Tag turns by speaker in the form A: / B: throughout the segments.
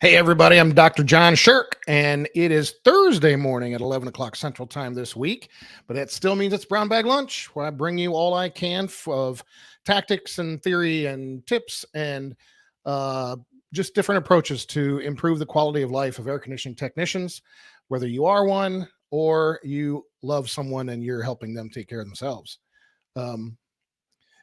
A: Hey, everybody, I'm Dr. John Shirk, and it is Thursday morning at 11 o'clock Central Time this week. But that still means it's Brown Bag Lunch, where I bring you all I can of tactics and theory and tips and uh, just different approaches to improve the quality of life of air conditioning technicians, whether you are one or you love someone and you're helping them take care of themselves. Um,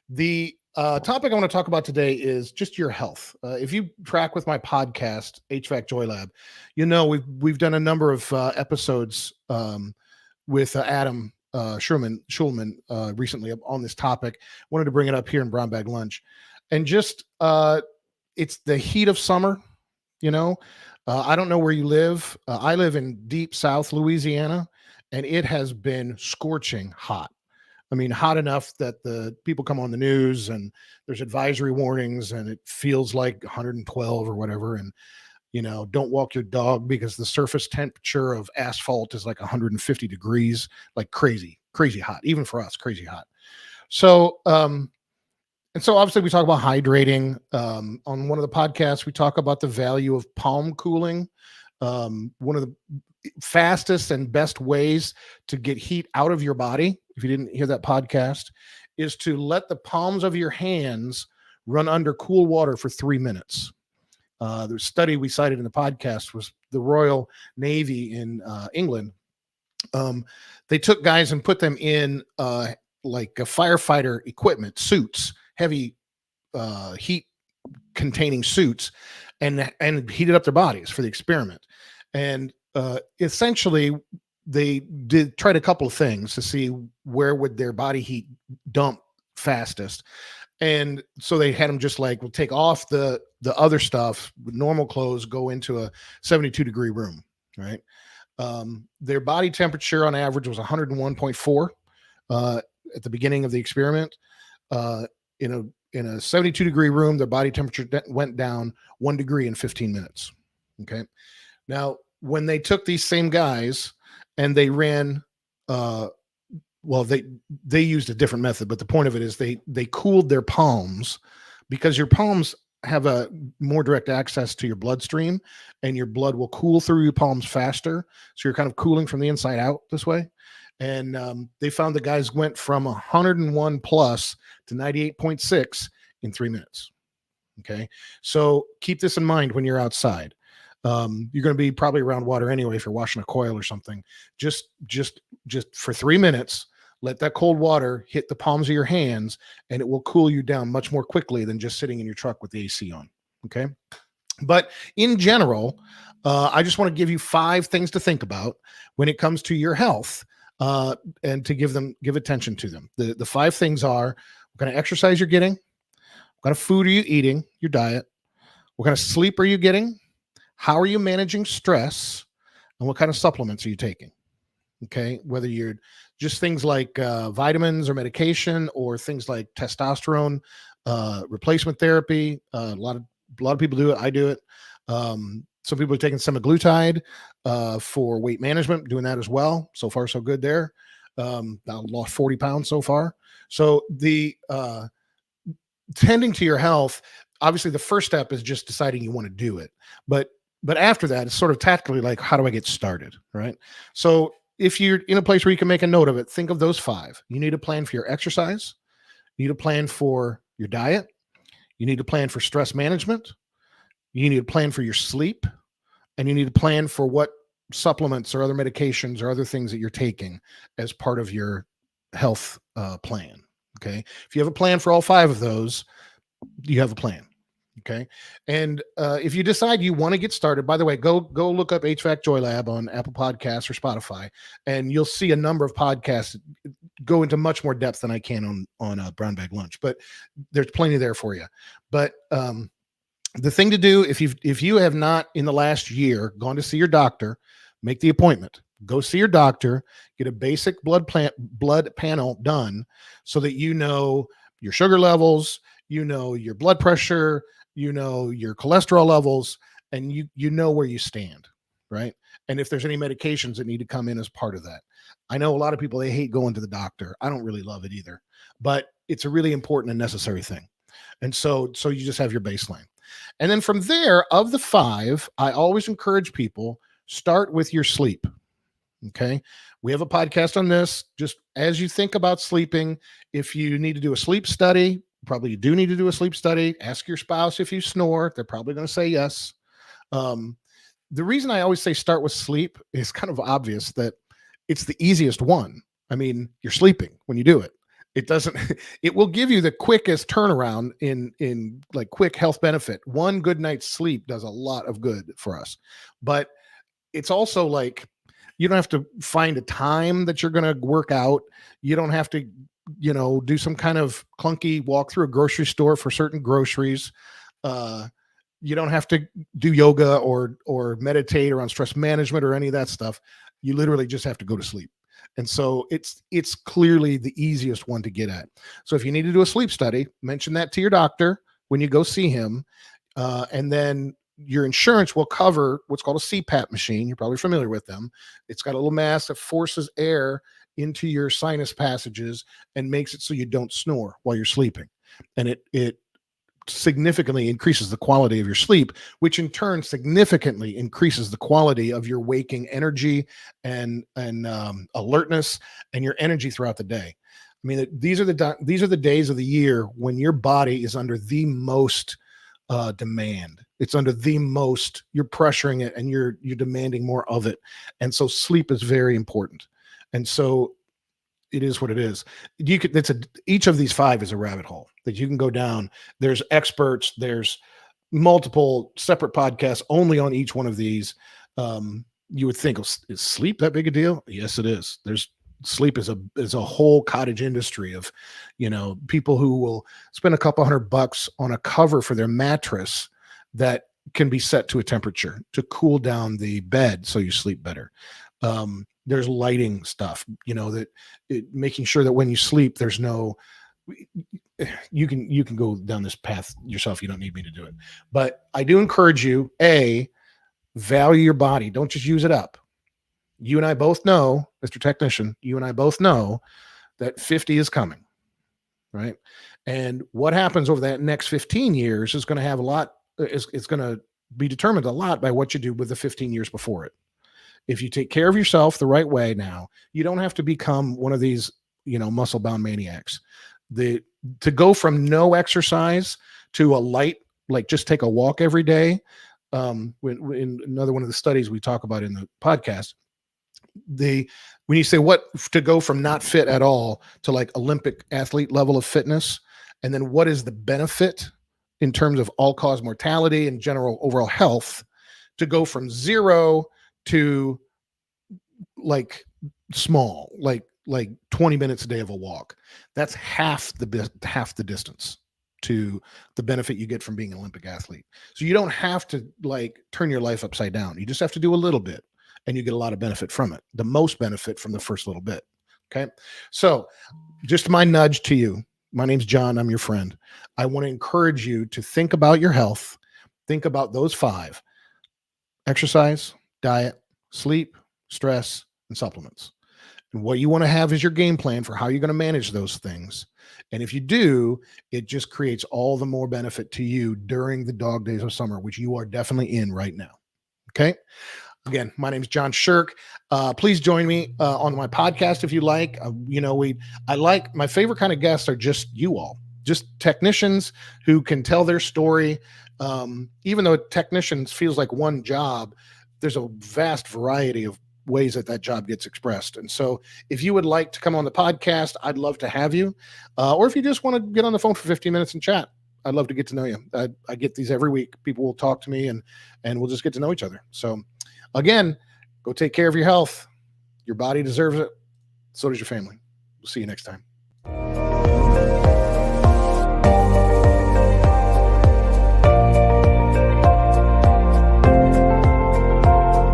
A: the topic I want to talk about today is just your health. If you track with my podcast, HVAC Joy Lab, you know we've done a number of episodes with Adam Schulman recently on this topic. Wanted to bring it up here in Brown Bag Lunch, and just it's the heat of summer. You know, I don't know where you live. I live in deep South Louisiana, and it has been scorching hot. I mean, hot enough that the people come on the news and there's advisory warnings and it feels like 112 or whatever. And, don't walk your dog because the surface temperature of asphalt is like 150 degrees, like crazy, crazy hot, even for us, crazy hot. So, and so obviously we talk about hydrating. On one of the podcasts, we talk about the value of palm cooling. One of the fastest and best ways to get heat out of your body, if you didn't hear that podcast, is to let the palms of your hands run under cool water for 3 minutes. The study we cited in the podcast was the Royal Navy in England. They took guys and put them in like a firefighter equipment, suits, heavy heat containing suits, and heated up their bodies for the experiment. And essentially they tried a couple of things to see where would their body heat dump fastest. And so they had them just like, we'll take off the other stuff with normal clothes, go into a 72 degree room, right? Their body temperature on average was 101.4 at the beginning of the experiment. In a 72 degree room, their body temperature went down 1 degree in 15 minutes. Okay. Now, when they took these same guys and they ran, they used a different method, but the point of it is they cooled their palms, because your palms have a more direct access to your bloodstream, and your blood will cool through your palms faster. So you're kind of cooling from the inside out this way. And they found the guys went from 101 plus to 98.6 in 3 minutes. Okay. So keep this in mind when you're outside. You're going to be probably around water anyway if you're washing a coil or something. Just for 3 minutes, let that cold water hit the palms of your hands, and it will cool you down much more quickly than just sitting in your truck with the AC on. Okay. But in general, I just want to give you 5 things to think about when it comes to your health, and to give attention to them. The 5 things are: what kind of exercise you're getting, what kind of food are you eating, your diet, what kind of sleep are you getting, how are you managing stress, and what kind of supplements are you taking? Okay. Whether you're just things like vitamins or medication, or things like testosterone replacement therapy. A lot of people do it. I do it. Some people are taking semaglutide for weight management, doing that as well. So far, so good there. I lost 40 pounds so far. So the tending to your health, obviously the first step is just deciding you want to do it. But after that, it's sort of tactically like, how do I get started? Right. So if you're in a place where you can make a note of it, think of those 5. You need a plan for your exercise. You need a plan for your diet. You need a plan for stress management. You need a plan for your sleep. And you need a plan for what supplements or other medications or other things that you're taking as part of your health plan. Okay. If you have a plan for all 5 of those, you have a plan. Okay. And if you decide you want to get started, by the way, go look up HVAC Joy Lab on Apple Podcasts or Spotify, and you'll see a number of podcasts go into much more depth than I can on Brown Bag Lunch, but there's plenty there for you. But the thing to do, if you have not in the last year gone to see your doctor, make the appointment. Go see your doctor, get a basic blood panel done, so that you know your sugar levels, you know your blood pressure, you know your cholesterol levels, and you know where you stand, right? And if there's any medications that need to come in as part of that. I know a lot of people, they hate going to the doctor. I don't really love it either, but it's a really important and necessary thing. And so you just have your baseline. And then from there, of the 5, I always encourage people, start with your sleep. Okay. We have a podcast on this. Just as you think about sleeping, if you need to do a sleep study, probably you do need to do a sleep study. Ask your spouse if you snore. They're probably going to say yes. Um, the reason I always say start with sleep is kind of obvious that it's the easiest one. I mean, you're sleeping when you do it. It doesn't, it will give you the quickest turnaround in like quick health benefit. One good night's sleep does a lot of good for us. But it's also like, you don't have to find a time that you're going to work out. You don't have to, do some kind of clunky walk through a grocery store for certain groceries. You don't have to do yoga or meditate or on stress management or any of that stuff. You literally just have to go to sleep. And so it's clearly the easiest one to get at. So if you need to do a sleep study, mention that to your doctor when you go see him. And then your insurance will cover what's called a CPAP machine. You're probably familiar with them. It's got a little mask that forces air into your sinus passages and makes it so you don't snore while you're sleeping. And it significantly increases the quality of your sleep, which in turn significantly increases the quality of your waking energy and alertness and your energy throughout the day. I mean, these are the days of the year when your body is under the most demand. It's under the most, you're pressuring it and you're demanding more of it. And so sleep is very important. And so it is what it is. Each of these 5 is a rabbit hole that you can go down. There's experts, there's multiple separate podcasts only on each one of these. You would think, is sleep that big a deal? Yes, it is. Sleep is a whole cottage industry of, people who will spend a couple $100 on a cover for their mattress that can be set to a temperature to cool down the bed so you sleep better. There's lighting stuff, making sure that when you sleep, there's no, you can go down this path yourself. You don't need me to do it, but I do encourage you, value your body. Don't just use it up. You and I both know, Mr. Technician, you and I both know that 50 is coming, right? And what happens over that next 15 years is going to have it's going to be determined a lot by what you do with the 15 years before it. If you take care of yourself the right way now, you don't have to become one of these, muscle bound maniacs. To go from no exercise to a light, like just take a walk every day. In another one of the studies we talk about in the podcast, when you say to go from not fit at all to like Olympic athlete level of fitness, and then what is the benefit in terms of all cause mortality and general overall health, to go from 0 to like small, like 20 minutes a day of a walk. That's half the distance to the benefit you get from being an Olympic athlete. So you don't have to like turn your life upside down. You just have to do a little bit and you get a lot of benefit from it. The most benefit from the first little bit. Okay. So just my nudge to you. My name's John. I'm your friend. I want to encourage you to think about your health. Think about those 5: exercise, diet, sleep, stress, and supplements. And what you want to have is your game plan for how you're going to manage those things. And if you do, it just creates all the more benefit to you during the dog days of summer, which you are definitely in right now. Okay. Again, my name is John Shirk. Please join me on my podcast if you like. I like, my favorite kind of guests are just you all, just technicians who can tell their story. Even though technicians feels like one job, there's a vast variety of ways that job gets expressed. And so if you would like to come on the podcast, I'd love to have you. Or if you just want to get on the phone for 15 minutes and chat, I'd love to get to know you. I get these every week. People will talk to me and we'll just get to know each other. So again, go take care of your health. Your body deserves it. So does your family. We'll see you next time.